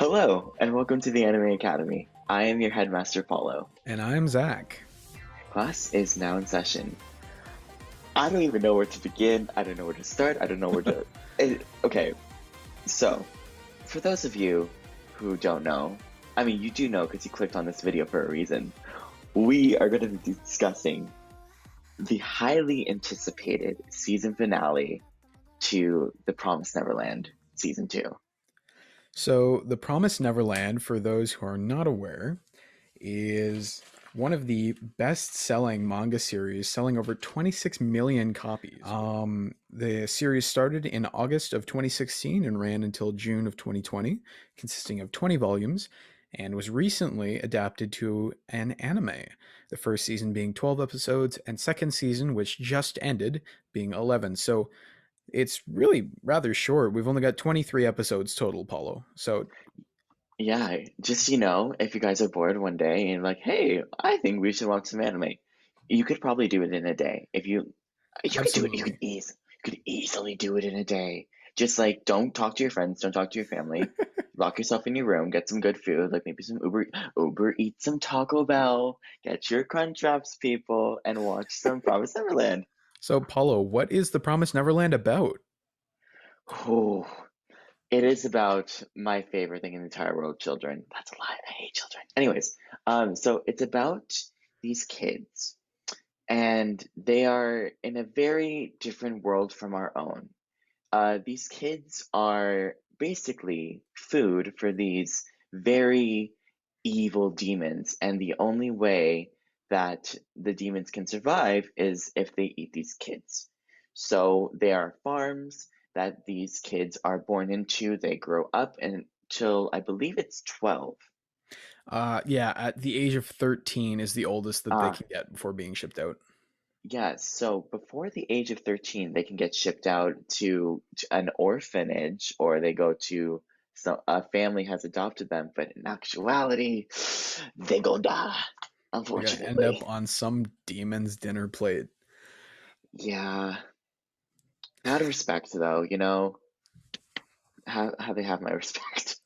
Hello, and welcome to the Anime Academy. I am your headmaster, Paolo. And I'm Zakk. Class is now in session. I don't even know where to begin. I don't know where to start. I don't know where to. Okay, so for those of you who don't know, I mean, you do know because you clicked on this video for a reason. We are going to be discussing the highly anticipated season finale to The Promised Neverland Season 2. So, The Promised Neverland, for those who are not aware, is one of the best-selling manga series, selling over 26 million copies. The series started in August of 2016 and ran until June of 2020, consisting of 20 volumes, and was recently adapted to an anime. The first season being 12 episodes, and second season, which just ended, being 11. So it's really rather short. We've only got 23 episodes total, Paulo. So Yeah, just if you guys are bored one day and you're like, hey, I think we should watch some anime, you could probably do it in a day. If you could do it, absolutely. you could easily do it in a day. Just like don't talk to your friends, don't talk to your family, lock yourself in your room, get some good food, like maybe some Uber eat some Taco Bell, get your Crunch Wraps, people, and watch some Promised Neverland. So, Paulo, what is The Promised Neverland about? Oh, it is about my favorite thing in the entire world, children. That's a lie. I hate children. Anyways, so it's about these kids, and they are in a very different world from our own. These kids are basically food for these very evil demons, and the only way that the demons can survive is if they eat these kids. So there are farms that these kids are born into. They grow up until I believe it's 12. Yeah, at the age of 13 is the oldest that they Uh, can get before being shipped out. yes, so before the age of 13, they can get shipped out to an orphanage or they go to a family has adopted them, but in actuality, they go die, They're gonna end unfortunately. up on some demon's dinner plate. Yeah, out of respect though, how they have my respect.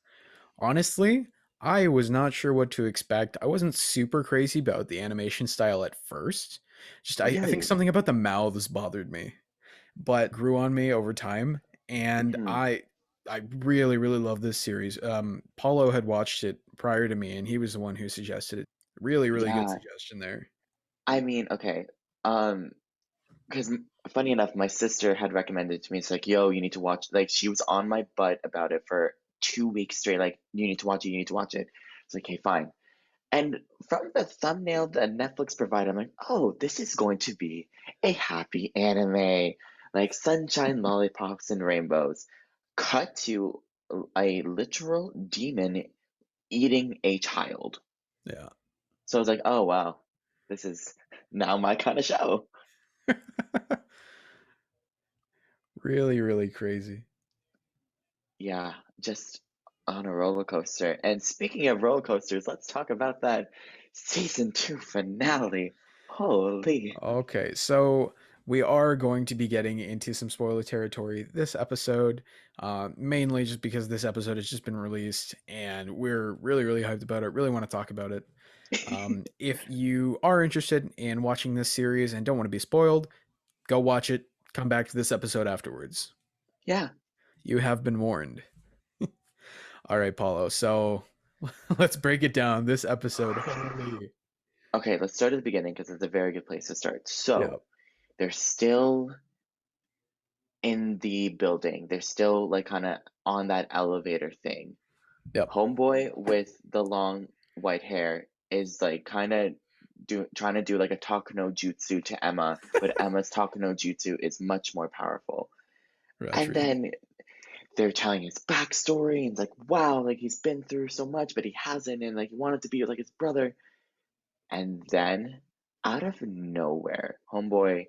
Honestly, I was not sure what to expect. I wasn't super crazy about the animation style at first. Just I think Really? something about the mouths bothered me, but grew on me over time, and Hmm. I really really love this series. Paulo had watched it prior to me, and he was the one who suggested it. Really really good Yeah, suggestion there. I mean, okay. Um, because funny enough, my sister had recommended it to me. It's like, yo, you need to watch. Like, she was on my butt about it for 2 weeks straight. Like, you need to watch it. You need to watch it. It's like, okay, fine. And from the thumbnail that Netflix provided, I'm like, oh, this is going to be a happy anime, like sunshine, lollipops, and rainbows. Cut to a literal demon eating a child. Yeah, So I was like, oh wow, this is now my kind of show. really really crazy. Yeah, just on a roller coaster. And speaking of roller coasters, let's talk about that season 2 finale. Holy. Okay, so we are going to be getting into some spoiler territory this episode, mainly just because this episode has just been released and we're really, really hyped about it. Really want to talk about it. If you are interested in watching this series and don't want to be spoiled, go watch it. Come back to this episode afterwards. Yeah. You have been warned. All right, Paulo. So let's break it down. This episode, holy. Okay, let's start at the beginning because it's a very good place to start. So, Yep. they're still in the building. They're still like kind of on that elevator thing. Yep. Homeboy with the long white hair is like kind of trying to do like a talk no jutsu to Emma, but Emma's talk no jutsu is much more powerful. And Ratri. then they're telling his backstory and it's like, wow, like he's been through so much, but he hasn't, and like he wanted to be like his brother. And then out of nowhere, homeboy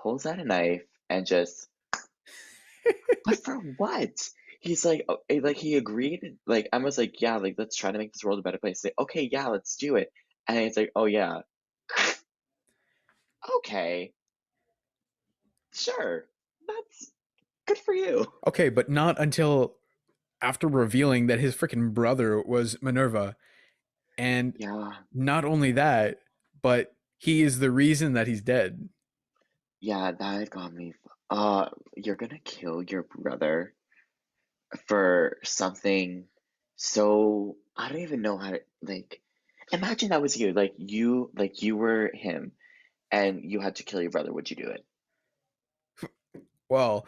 pulls out a knife and just, but for what? He's like, like he agreed. Like Emma's like, yeah, like let's try to make this world a better place. Like, okay, yeah, let's do it. And it's like, oh yeah, okay, sure, that's good for you. Okay, but not until after revealing that his freaking brother was Minerva. And Yeah, not only that, but he is the reason that he's dead. yeah, that got me. Uh, you're gonna kill your brother for something so I don't even know how to like. Imagine that was you, like you were him, and you had to kill your brother. Would you do it? Well,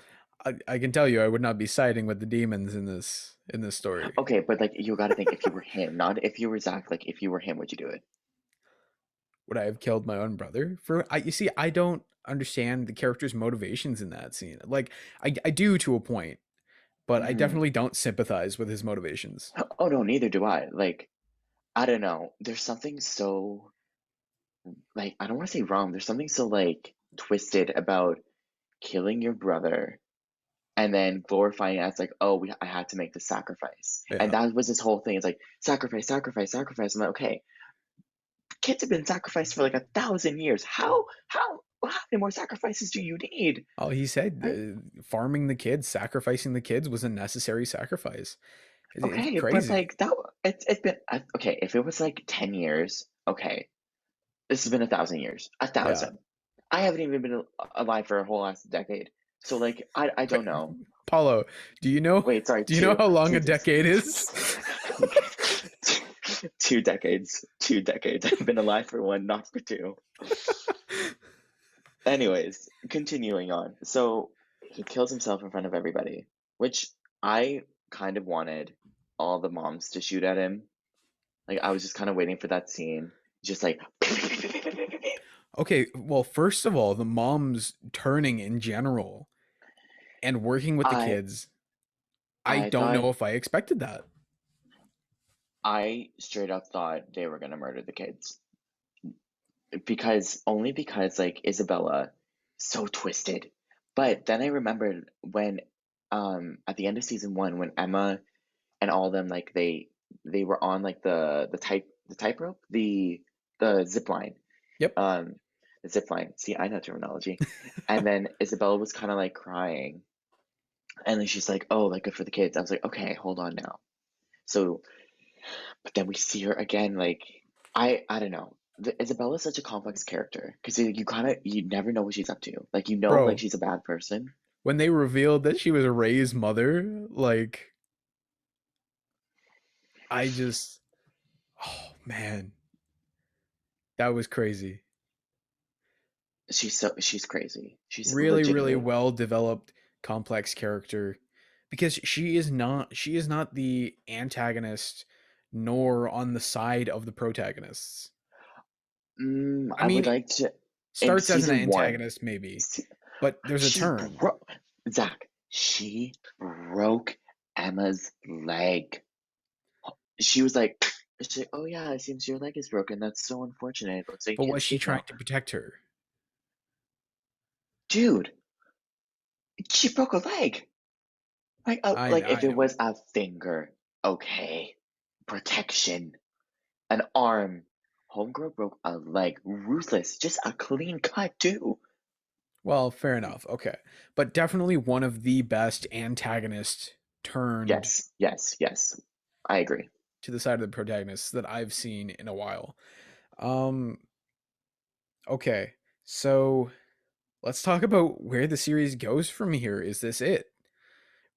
I can tell you, I would not be siding with the demons in this story. Okay, but like you got to think if you were him, not if you were Zakk. Like if you were him, would you do it? Would I have killed my own brother? For you see, I don't understand the character's motivations in that scene. Like I do to a point, but I Hmm. definitely don't sympathize with his motivations. Oh no, neither do I. Like I don't know. There's something so like I don't want to say wrong. There's something so like twisted about killing your brother and then glorifying it as like, oh, I had to make the sacrifice, and Yeah. that was this whole thing. It's like sacrifice, sacrifice, sacrifice. I'm like, okay, kids have been sacrificed for like 1,000 years. How many more sacrifices do you need? Oh, he said Right? farming the kids, sacrificing the kids was a necessary sacrifice. It's Okay, but crazy. like that, it's been okay. If it was like 10 years, okay, this has been 1,000 years. A Yeah. thousand. I haven't even been alive for a whole last decade. So like, I Wait, don't know. Paulo, Wait, sorry, do you know how long a two, decade is? 2 decades, 2 decades. I've been alive for one, not for two. Anyways, continuing on. So he kills himself in front of everybody, which I kind of wanted all the moms to shoot at him. Like I was just kind of waiting for that scene, just like Okay, well, first of all, the mom's turning in general and working with the I kids, I I don't thought know if I expected that. I straight up thought they were gonna murder the kids because only because like Isabella, so twisted. But then I remembered when at the end of season one when Emma and all of them like they were on like the tightrope the zip line Yep. um the zip line. See, I know terminology. And then Isabella was kind of like crying, and then she's like, "Oh, like good for the kids." I was like, "Okay, hold on now." So, but then we see her again. Like I don't know. Isabella's such a complex character because you kind of you never know what she's up to. Like like Bro, she's a bad person. when they revealed that she was Ray's mother, like, I just, oh man, that was crazy. She's crazy. She's Really, really legitimately. well developed, complex character because she is not the antagonist nor on the side of the protagonists. I I would mean, like to. In starts as an season one, antagonist maybe, se- but there's a she turn. broke Zach. She broke Emma's leg. She was like, she's like, "Oh yeah, it seems your leg is broken. That's so unfortunate. It looks like But you can't was she escape trying now." to protect her? Dude, she broke a leg. Like if I it know. was a finger, okay, protection, an arm. Homegirl broke a leg. Ruthless, just a clean cut too. Well, fair enough. Okay. But definitely one of the best antagonists turned Yes, yes, yes. I agree. to the side of the protagonists that I've seen in a while. Um okay. So let's talk about where the series goes from here. Is this it?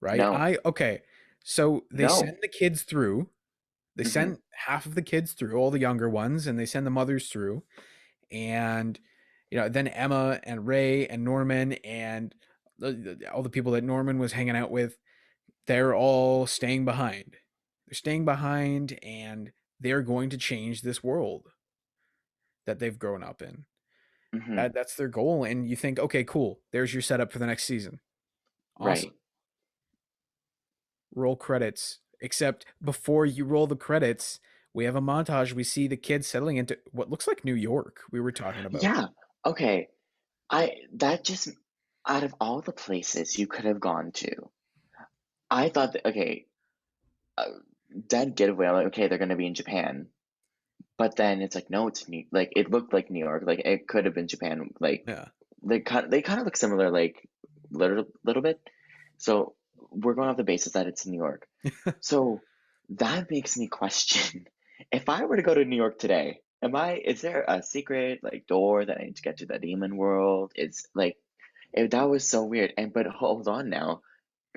Right? No, I okay. So they no. send the kids through. They Hmm. send half of the kids through, all the younger ones, and they send the mothers through. And then Emma and Ray and Norman and all the people that Norman was hanging out with, they're all staying behind. They're staying behind, and they're going to change this world that they've grown up in. Hmm. That's their goal, and you think, okay, cool. There's your setup for the next season. Awesome. Right. Roll credits. Except before you roll the credits, we have a montage. We see the kids settling into what looks like New York. We were talking about. Yeah. Okay. I that just out of all the places you could have gone to, I thought that okay, uh, dead getaway. I'm like, okay, they're gonna be in Japan, but then it's like no, it's New. Like it looked like New York. Like it could have been Japan. Like Yeah. they kind of look similar, like little bit. So we're going off the basis that it's New York. So that makes me question if I were to go to New York today, is there a secret like door that I need to get to the demon world? It's like if that was so weird. And but hold on now,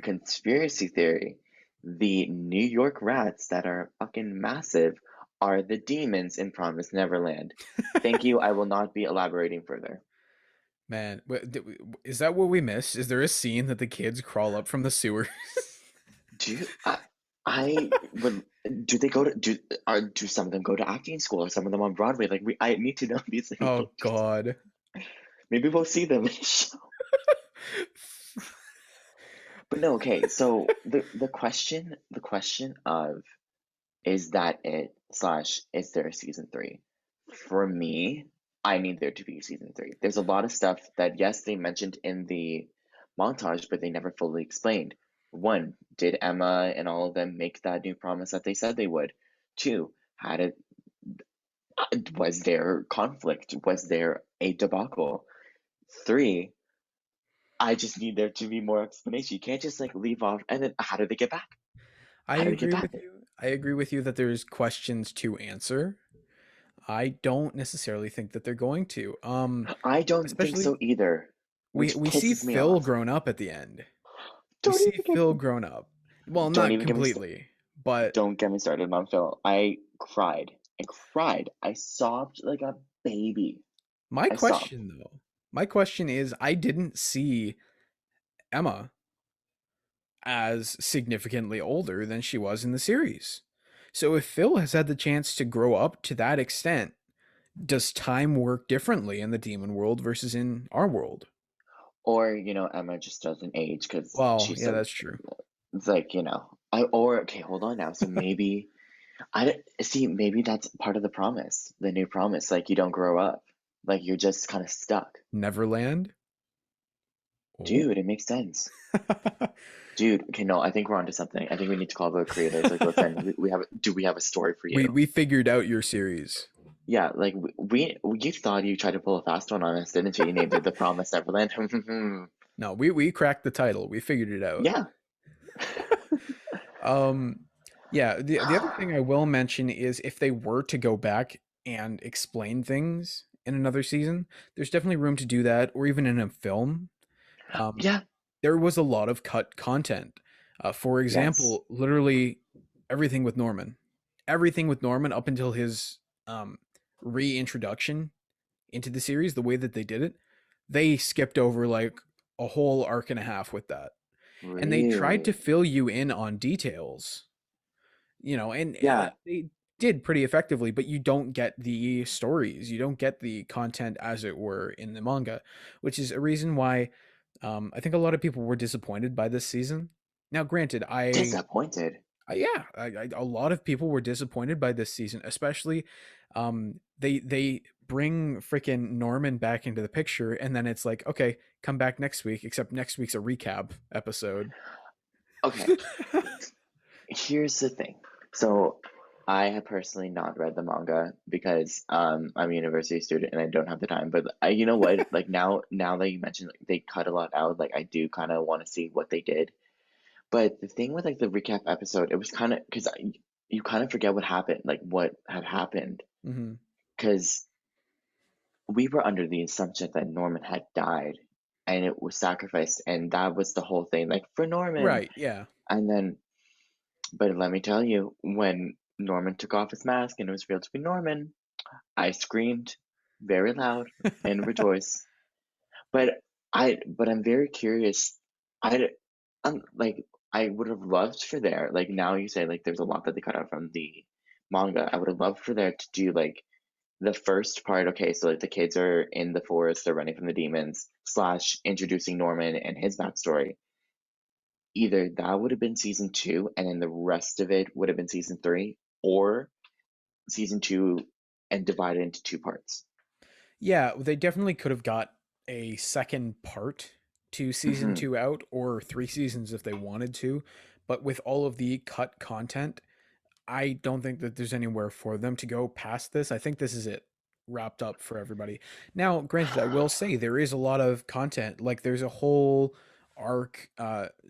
conspiracy theory. The New York rats that are fucking massive are the demons in Promised Neverland. Thank you. I will not be elaborating further. Man, is that what we missed? Is there a scene that the kids crawl up from the sewer? Do you, I would do they go to do some of them go to acting school or some of them on Broadway? Like I need to know these things. Oh God. Maybe we'll see them in the show. But no, okay. So the question of is that it slash is there a season three? For me, I need there to be season three. There's a lot of stuff that yes, they mentioned in the montage, but they never fully explained. One, did Emma and all of them make that new promise that they said they would? Two, had it was there conflict? Was there a debacle? Three, I just need there to be more explanation. You can't just like leave off and then how did they get back? I How did they get agree back with there? you. I agree with you that there's questions to answer. I don't necessarily think that they're going to. I don't think Especially so either, we which we see pisses me Phil off. grown up at the end. We Don't see even get Phil grown up. Well, don't not even get me completely, but don't get me started on Phil. I cried. I cried. I sobbed like a baby. my I sobbed. question though, my question is I didn't see Emma as significantly older than she was in the series. So if Phil has had the chance to grow up to that extent, does time work differently in the demon world versus in our world? Or, Emma just doesn't age because Well, she's yeah, so that's true. it's like, okay, hold on now. So maybe see, maybe that's part of the promise, the new promise. Like you don't grow up. Like you're just kind of stuck. Neverland? Oh. Dude, it makes sense. Dude, okay, no, I think we're onto something. I think we need to call the creators. Like, listen, we have a story for we you? we figured out your series. Yeah, like you thought you tried to pull a fast one on us, didn't you? You named it The Promised Neverland. No, we cracked the title. We figured it out. Yeah. Um yeah, the other thing I will mention is if they were to go back and explain things in another season, there's definitely room to do that or even in a film. Um Yeah. there was a lot of cut content. For Yes. example, literally everything with Norman. Everything with Norman up until his reintroduction into the series, the way that they did it, they skipped over like a whole arc and a half with that. And they tried to Really? fill you in on details, and Yeah. they did pretty effectively, but you don't get the stories, you don't get the content as it were in the manga, which is a reason why I think a lot of people were disappointed by this season. Now, granted, Disappointed. yeah, a lot of people were disappointed by this season, especially they bring freaking Norman back into the picture, and then it's like, okay, come back next week, except next week's a recap episode. Okay. Here's the thing. So I have personally not read the manga because I'm a university student and I don't have the time. But you know what? Like now that you mentioned like, they cut a lot out, like I do kind of want to see what they did. But the thing with like the recap episode, it was kind of because you kind of forget what happened, like what had happened, Hmm. because we were under the assumption that Norman had died and it was sacrificed, and that was the whole thing, like for Norman. Right? Yeah. And then, but let me tell you, when Norman took off his mask and it was real to be Norman, I screamed very loud and rejoiced. But I'm very curious. I, I'm like, I would have loved for there, like now you say like there's a lot that they cut out from the manga. I would have loved for there to do like the first part. Okay, so like the kids are in the forest, they're running from the demons, slash introducing Norman and his backstory. Either that would have been season two, and then the rest of it would have been season three, or season two and divided into two parts. Yeah, they definitely could have got a second part to season Hmm. 2 out, or 3 seasons if they wanted to. But with all of the cut content, I don't think that there's anywhere for them to go past this. I think this is it, wrapped up for everybody. Now, granted, I will say there is a lot of content. Like there's a whole arc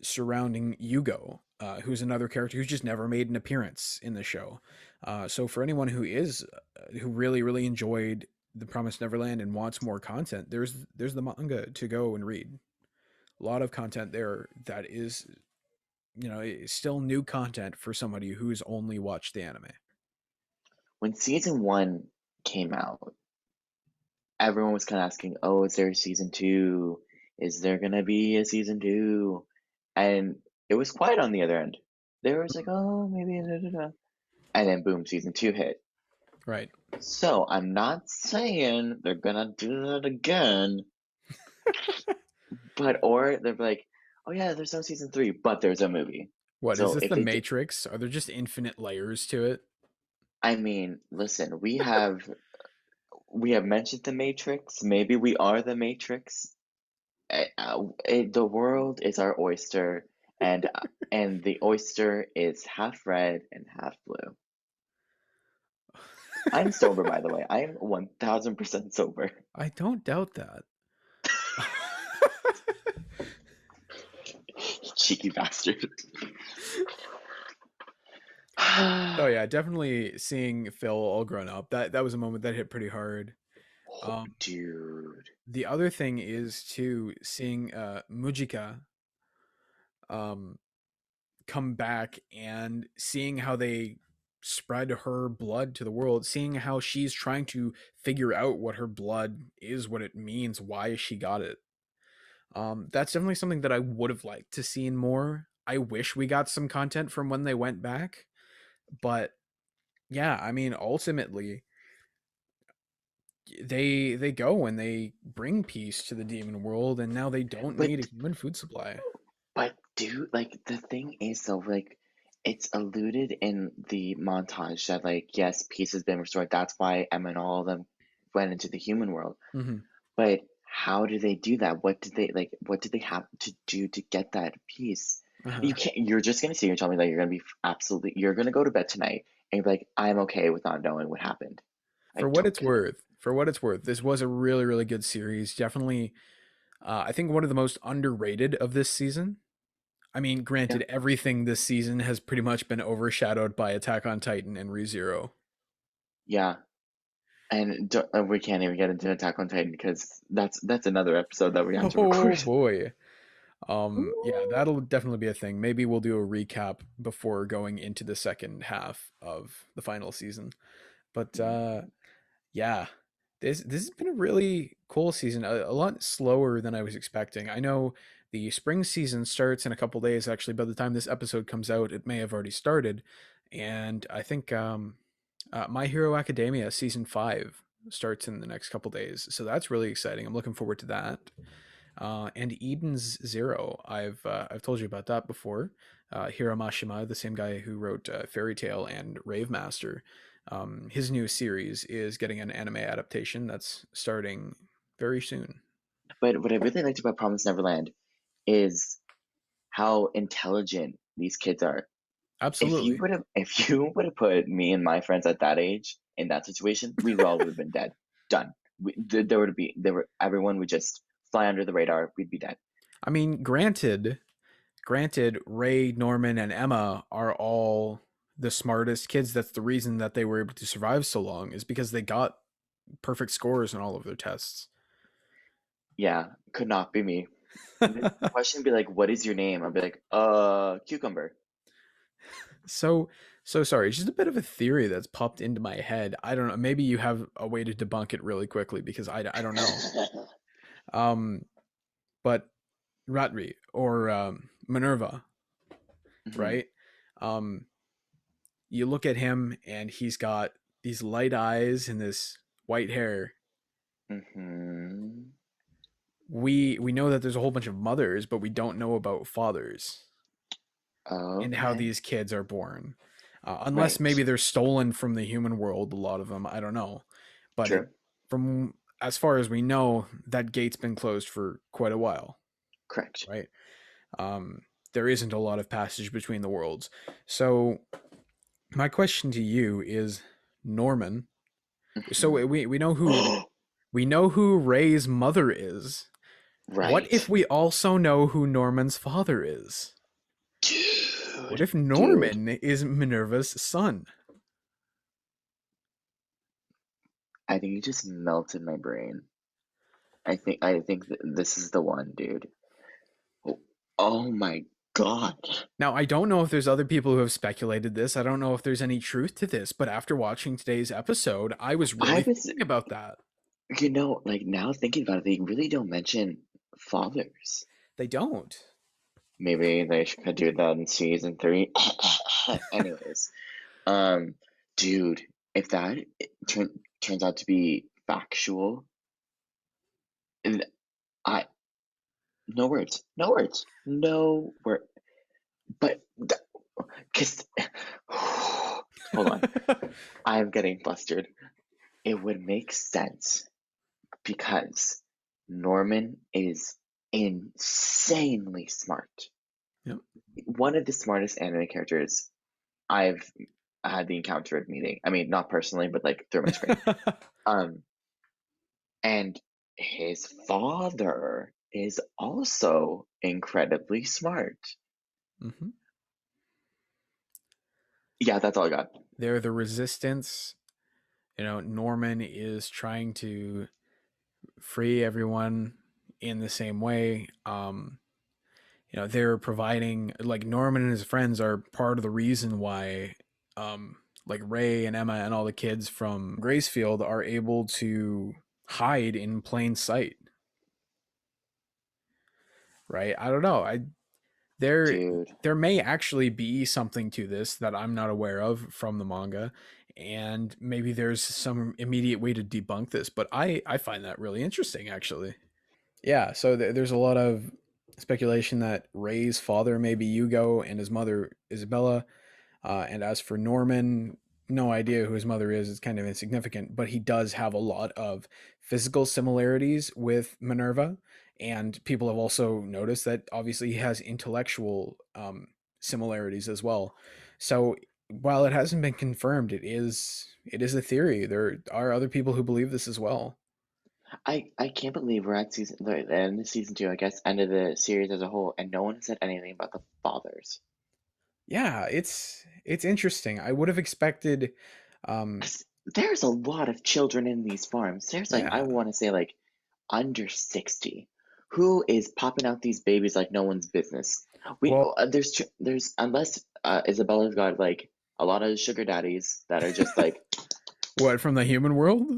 surrounding Yugo. who's another character who's just never made an appearance in the show. So for anyone who really really enjoyed The Promised Neverland and wants more content, there's the manga to go and read. A lot of content there that is, is still new content for somebody who's only watched the anime. When season one came out, everyone was kind of asking, "Oh, is there a season two? Is there gonna be a season two?" And it was quiet on the other end. There was like, "Oh, maybe," da, da, da. And then boom, season two hit. Right. So I'm not saying they're gonna do that again, but or they're like, "Oh yeah, there's no season three, but there's a movie." What is So this, if the they do, Matrix? Are there just infinite layers to it? I mean, listen, we have mentioned the Matrix. Maybe we are the Matrix. The world is our oyster, and the oyster is half red and half blue. I'm sober, by the way. I am 1000% sober. I don't doubt that. Cheeky bastard. Oh yeah, definitely seeing Phil all grown up. That was a moment that hit pretty hard. Oh, Um, dude. the other thing is too seeing Mujika um come back and seeing how they spread her blood to the world, seeing how she's trying to figure out what her blood is, what it means, why she got it. That's definitely something that I would have liked to see more. I wish we got some content from when they went back, but yeah, I mean, ultimately, they go and they bring peace to the demon world, and now they don't need a But human food supply. dude, like the thing is though, like it's alluded in the montage that like yes, peace has been restored. That's why Emma and all of them went into the human world. Hmm. But how do they do that? What did they have to do to get that peace? Uh-huh. You can't, you're just gonna sit here and tell me that you're gonna be absolutely, you're gonna go to bed tonight and you're like, I'm okay with not knowing what happened. I For what don't it's get it. worth, this was a really really good series. Definitely, I think one of the most underrated of this season. I mean, Yeah. granted, everything this season has pretty much been overshadowed by Attack on Titan and ReZero. Yeah. And we can't even get into Attack on Titan because that's another episode that we have to Oh record. boy. Yeah, that'll definitely be a thing. Maybe we'll do a recap before going into the second half of the final season. But yeah, this has been a really cool season. A lot slower than I was expecting. I know the spring season starts in a couple days. Actually, by the time this episode comes out, it may have already started. And I think My Hero Academia season 5 starts in the next couple days. So that's really exciting. I'm looking forward to that. And Eden's Zero. I've told you about that before. Hiro Mashima, the same guy who wrote Fairy Tail and Rave Master, his new series is getting an anime adaptation that's starting very soon. But what I really liked about Promised Neverland is how intelligent these kids are. Absolutely. If you would have put me and my friends at that age in that situation, we all would have been dead. Done. Everyone would just fly under the radar. We'd be dead. I mean, granted, Ray, Norman, and Emma are all the smartest kids. That's the reason that they were able to survive so long, is because they got perfect scores in all of their tests. Yeah, could not be me. The question would be like, "What is your name?" I'd be like, cucumber." So sorry. It's just a bit of a theory that's popped into my head. I don't know. Maybe you have a way to debunk it really quickly because I don't know. Um, but Ratri or Minerva, Hmm. right? Um, you look at him and he's got these light eyes and this white hair. Hmm. We know that there's a whole bunch of mothers, but we don't know about fathers and how Okay. these kids are born. Unless Right. maybe they're stolen from the human world, a lot of them. I don't know. But True. from as far as we know, that gate's been closed for quite a while, Correct. right? Um, there isn't a lot of passage between the worlds. So my question to you is, Norman. So Hmm. we know who Ray's mother is. What Right. if we also know who Norman's father is? Dude. What Dude, if dude, Norman is Minerva's son? I think you just melted my brain. I think this is the one, dude. Oh, oh my God. Now, I don't know if there's other people who have speculated this. I don't know if there's any truth to this, but after watching today's episode, I was I really was, thinking about that. like now thinking about it, they really don't mention fathers. They don't. Maybe they could do that in season three. Anyways, um, dude, if that turns out to be factual, th- I no words, no words, no word. But because hold on, I am getting flustered. It would make sense because Norman is insanely smart. Yep. One of the smartest anime characters I've had the encounter of meeting. I mean, not personally, but like through my screen. Um, and his father is also incredibly smart. Hmm. Yeah, that's all I got. They're the resistance. Norman is trying to free everyone in the same way. They're providing, like, Norman and his friends are part of the reason why, like, Ray and Emma and all the kids from Gracefield are able to hide in plain sight, right? I don't know. There Dude, there may actually be something to this that I'm not aware of from the manga, and maybe there's some immediate way to debunk this, but I find that really interesting, actually. Yeah, so there's a lot of speculation that Ray's father may be Yugo and his mother Isabella. And as for Norman, no idea who his mother is. It's kind of insignificant, but he does have a lot of physical similarities with Minerva. And people have also noticed that obviously he has intellectual similarities as well. So while it hasn't been confirmed, it is a theory. There are other people who believe this as well. I can't believe we're at the end of season two, I guess, end of the series as a whole, and no one said anything about the fathers. Yeah, it's interesting. I would have expected, um, Because there's a lot of children in these farms. There's like, I yeah. want to say like under 60. Who is popping out these babies like no one's business? Well, There's unless Isabella's got like a lot of sugar daddies that are just like what, from the human world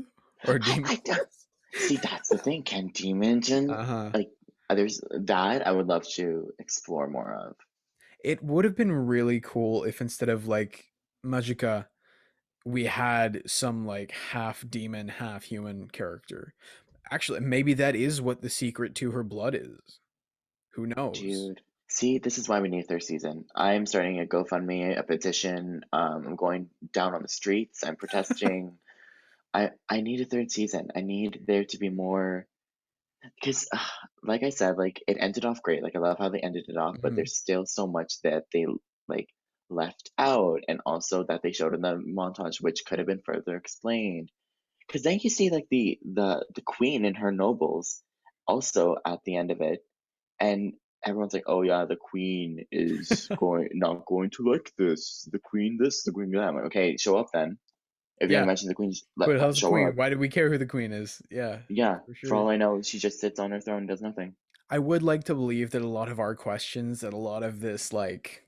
or demon I don't worlds? see. That's the thing. Can demons and Uh huh. like there's that I would love to explore more of. It would have been really cool if instead of like Majika, we had some like half demon, half human character. Actually, maybe that is what the secret to her blood is. Who knows? Dude, see, this is why we need a third season. I'm starting a GoFundMe, a petition. I'm going down on the streets. I'm protesting. I need a third season. I need there to be more because, like I said, like it ended off great. Like I love how they ended it off, but Mhm. there's still so much that they like left out, and also that they showed in the montage, which could have been further explained. Because then you see like the queen and her nobles also at the end of it, and everyone's like, "Oh yeah, the queen is going not going to like this. The queen this, the queen that." I'm like, okay, show up then. If you're gonna Yeah. mention the queen, Who the hell's the show queen? up. Why do we care who the queen is? Yeah, Yeah, for for sure. all I know, she just sits on her throne and does nothing. I would like to believe that a lot of our questions, that a lot of this, like,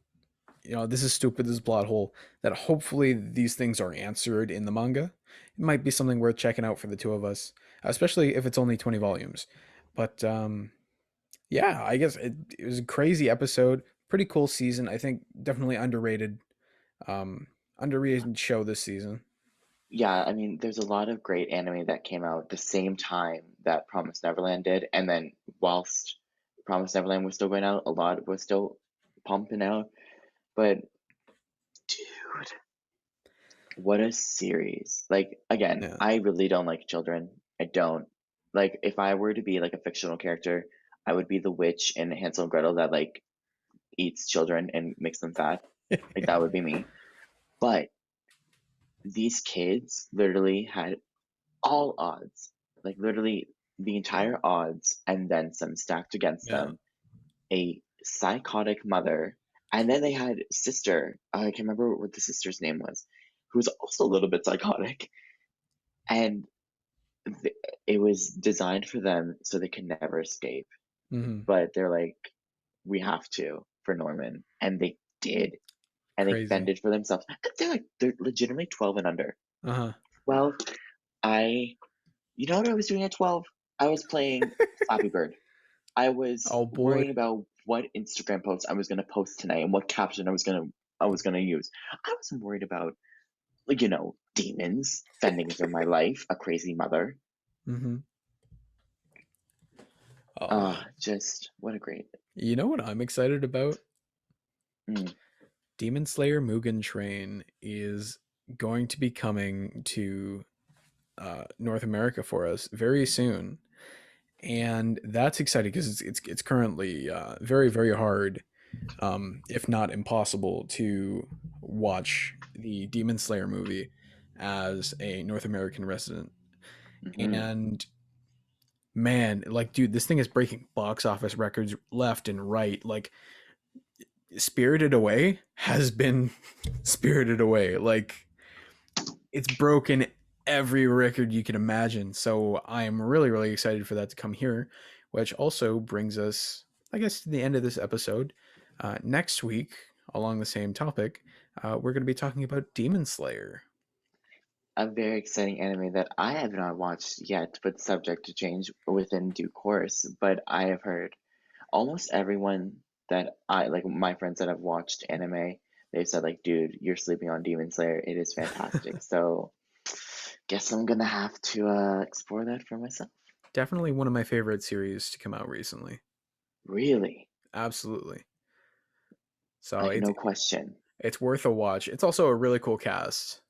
this is stupid, this is plot hole, that hopefully these things are answered in the manga. It might be something worth checking out for the two of us, especially if it's only 20 volumes. But yeah, I guess it was a crazy episode. Pretty cool season. I think definitely underrated. Um, Underrated show this season. Yeah, I mean, there's a lot of great anime that came out the same time that Promised Neverland did, and then whilst Promised Neverland was still going out, a lot was still pumping out. But dude, what a series. Like, again, Yeah. I really don't like children. I don't. Like, if I were to be like a fictional character, I would be the witch in Hansel and Gretel that like eats children and makes them fat. Like, that would be me. But these kids literally had all odds, like literally the entire odds and then some stacked against Yeah. them. A psychotic mother And then they had sister. I can't remember what the sister's name was, who was also a little bit psychotic. And th- it was designed for them so they can never escape. Mm-hmm. But they're like, we have to for Norman, and they did, and they Crazy. fended for themselves. And they're legitimately 12 and under. Uh-huh. Well, you know what I was doing at 12? I was playing Flappy Bird. I was Oh boy. worrying about what Instagram post I was gonna post tonight and what caption I was gonna use. I wasn't worried about, like, demons fending for my life, a crazy mother. Mm-hmm. Oh man. Just what a great. You know what I'm excited about? Mm, Demon Slayer Mugen Train is going to be coming to North America for us very soon, and that's exciting because it's currently very very hard, if not impossible, to watch the Demon Slayer movie as a North American resident. hmm And man, like, dude, this thing is breaking box office records left and right. Like, Spirited Away has been Spirited Away. Like, it's broken every record you can imagine. So I am really, really excited for that to come here, which also brings us, I guess, to the end of this episode. Next week, along the same topic, we're going to be talking about Demon Slayer. A very exciting anime that I have not watched yet, but subject to change within due course. But I have heard almost everyone that like my friends that have watched anime, they've said like, dude, you're sleeping on Demon Slayer. It is fantastic. So guess I'm gonna have to explore that for myself. Definitely one of my favorite series to come out recently. Really, Absolutely. So like no question. it's worth a watch. It's also a really cool cast.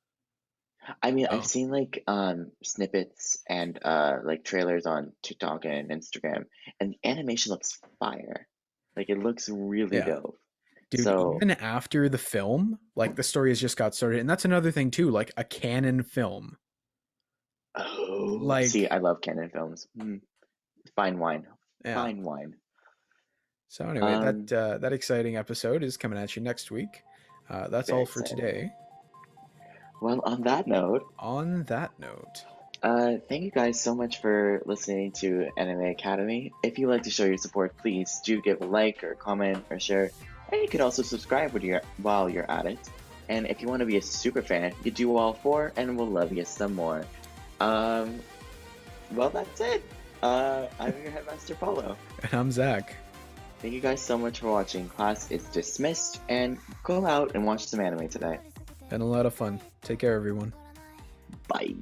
I mean, I've Oh, seen like snippets and like trailers on TikTok and Instagram, and the animation looks fire. Like it looks really yeah. dope. Dude, So, even after the film, like, the story has just got started. And that's another thing too, like a canon film. oh, see, Like, I love canon films. Fine wine, yeah. fine wine. So anyway, Um, that exciting episode is coming at you next week. That's very all for excited. today. Well, on that note, On that note, thank you guys so much for listening to Anime Academy. If you'd like to show your support, please do give a like or comment or share. And you can also subscribe while you're at it. And if you want to be a super fan, you do all four, and we'll love you some more. Um, well, that's it. I'm your headmaster, Paolo. and I'm Zakk. Thank you guys so much for watching. Class is dismissed, and go out and watch some anime today. Been a lot of fun. Take care, everyone. Bye.